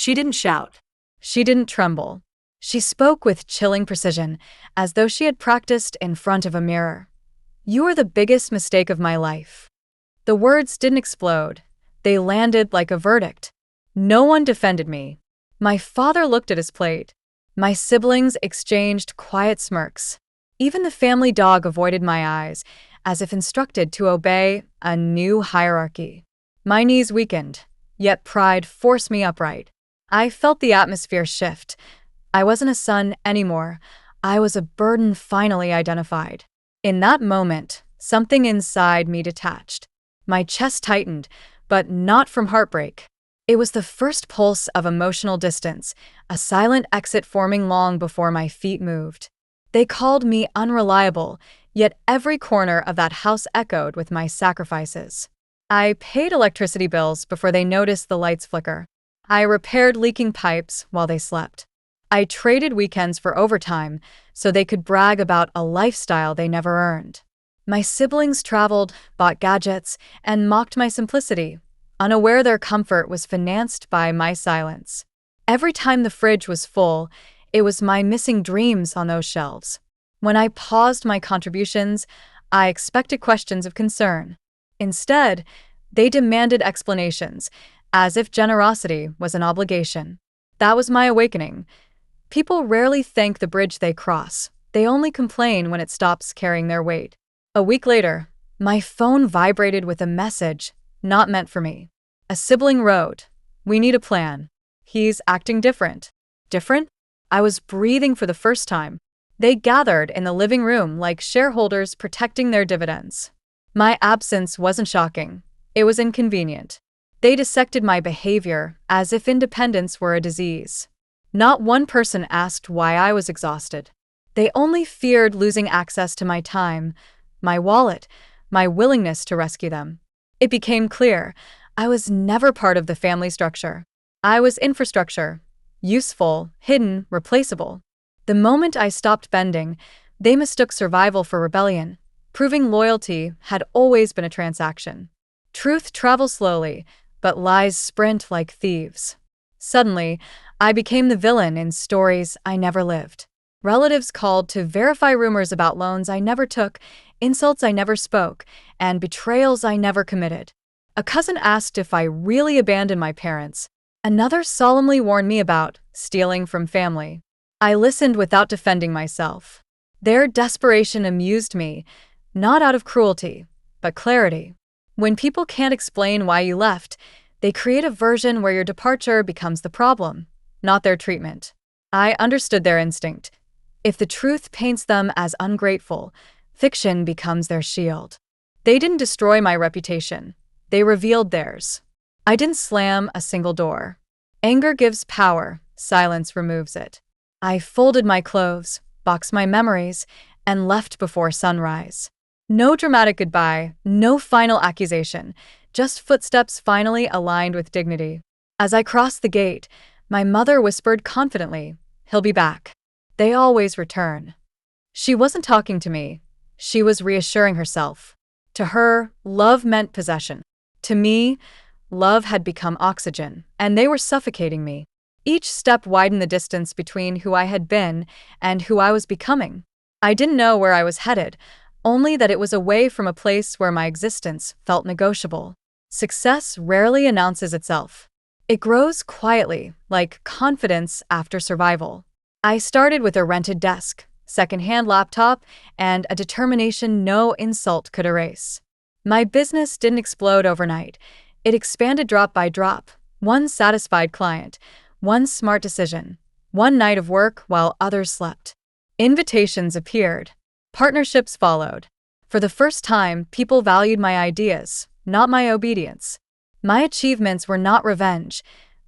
She didn't shout. She didn't tremble. She spoke with chilling precision, as though she had practiced in front of a mirror. "You are the biggest mistake of my life." The words didn't explode. They landed like a verdict. No one defended me. My father looked at his plate. My siblings exchanged quiet smirks. Even the family dog avoided my eyes, as if instructed to obey a new hierarchy. My knees weakened, yet pride forced me upright. I felt the atmosphere shift. I wasn't a son anymore. I was a burden finally identified. In that moment, something inside me detached. My chest tightened, but not from heartbreak. It was the first pulse of emotional distance, a silent exit forming long before my feet moved. They called me unreliable, yet every corner of that house echoed with my sacrifices. I paid electricity bills before they noticed the lights flicker. I repaired leaking pipes while they slept. I traded weekends for overtime so they could brag about a lifestyle they never earned. My siblings traveled, bought gadgets, and mocked my simplicity, unaware their comfort was financed by my silence. Every time the fridge was full, it was my missing dreams on those shelves. When I paused my contributions, I expected questions of concern. Instead, they demanded explanations, as if generosity was an obligation. That was my awakening. People rarely thank the bridge they cross. They only complain when it stops carrying their weight. A week later, my phone vibrated with a message not meant for me. A sibling wrote, "We need a plan. He's acting different." Different? I was breathing for the first time. They gathered in the living room like shareholders protecting their dividends. My absence wasn't shocking. It was inconvenient. They dissected my behavior as if independence were a disease. Not one person asked why I was exhausted. They only feared losing access to my time, my wallet, my willingness to rescue them. It became clear I was never part of the family structure. I was infrastructure, useful, hidden, replaceable. The moment I stopped bending, they mistook survival for rebellion, proving loyalty had always been a transaction. Truth travels slowly, but lies sprint like thieves. Suddenly, I became the villain in stories I never lived. Relatives called to verify rumors about loans I never took, insults I never spoke, and betrayals I never committed. A cousin asked if I really abandoned my parents. Another solemnly warned me about stealing from family. I listened without defending myself. Their desperation amused me, not out of cruelty, but clarity. When people can't explain why you left, they create a version where your departure becomes the problem, not their treatment. I understood their instinct. If the truth paints them as ungrateful, fiction becomes their shield. They didn't destroy my reputation. They revealed theirs. I didn't slam a single door. Anger gives power, silence removes it. I folded my clothes, boxed my memories, and left before sunrise. No dramatic goodbye, no final accusation, just footsteps finally aligned with dignity. As I crossed the gate, my mother whispered confidently, "He'll be back. They always return." She wasn't talking to me. She was reassuring herself. To her, love meant possession. To me, love had become oxygen, and they were suffocating me. Each step widened the distance between who I had been and who I was becoming. I didn't know where I was headed, only that it was away from a place where my existence felt negotiable. Success rarely announces itself. It grows quietly, like confidence after survival. I started with a rented desk, secondhand laptop, and a determination no insult could erase. My business didn't explode overnight. It expanded drop by drop. One satisfied client, one smart decision, one night of work while others slept. Invitations appeared. Partnerships followed. For the first time, people valued my ideas, not my obedience. My achievements were not revenge.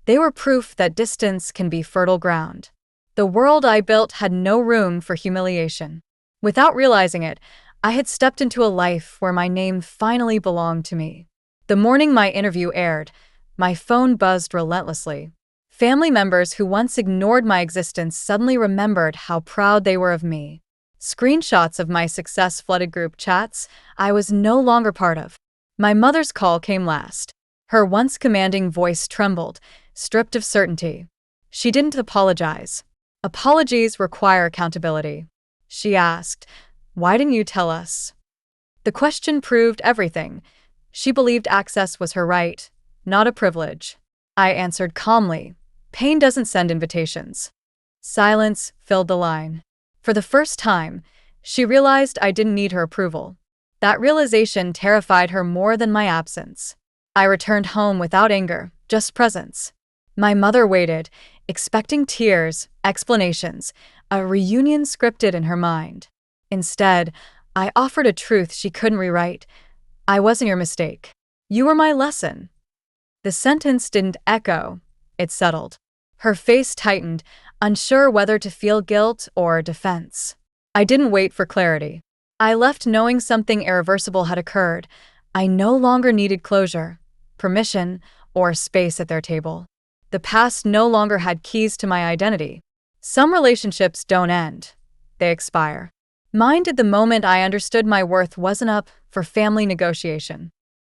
They were proof that distance can be fertile ground. The world I built had no room for humiliation. Without realizing it, I had stepped into a life where my name finally belonged to me. The morning my interview aired, my phone buzzed relentlessly. Family members who once ignored my existence suddenly remembered how proud they were of me. Screenshots of my success flooded group chats I was no longer part of. My mother's call came last. Her once commanding voice trembled, stripped of certainty. She didn't apologize. Apologies require accountability. She asked, "Why didn't you tell us?" The question proved everything. She believed access was her right, not a privilege. I answered calmly, "Pain doesn't send invitations." Silence filled the line. For the first time, she realized I didn't need her approval. That realization terrified her more than my absence. I returned home without anger, just presence. My mother waited, expecting tears, explanations, a reunion scripted in her mind. Instead, I offered a truth she couldn't rewrite. "I wasn't your mistake. You were my lesson." The sentence didn't echo, it settled. Her face tightened, unsure whether to feel guilt or defense. I didn't wait for clarity. I left knowing something irreversible had occurred. I no longer needed closure, permission, or space at their table. The past no longer had keys to my identity. Some relationships don't end, they expire. Mine did the moment I understood my worth wasn't up for family negotiation.